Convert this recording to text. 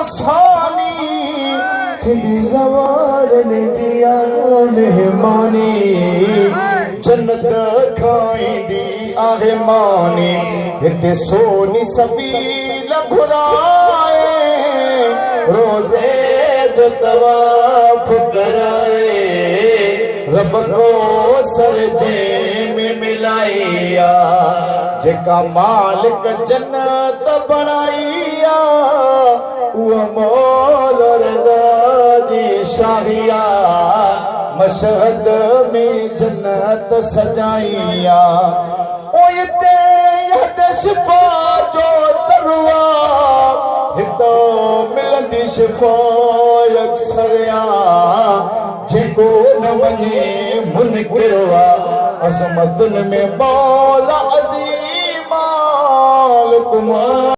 सानी थी ज़वार ने जिया मेहमानी जन्नत खाईंदी आहे मानी हिते सोनी सबील घुराए रोज़े जो तवाफ़ कराए रब को सर जे में मिलाइया जेका मालिक जन्नत बणाइया उहा मौल रज़ा जी शाहिया मशहद में जन्नत सजाइया ओए ते यद शिफा जो दरवा हितो मिलंदी शिफा अक्सरिया जेको न वञे मुनकिरवा असमतुन में मौला अज़ीम लुकमान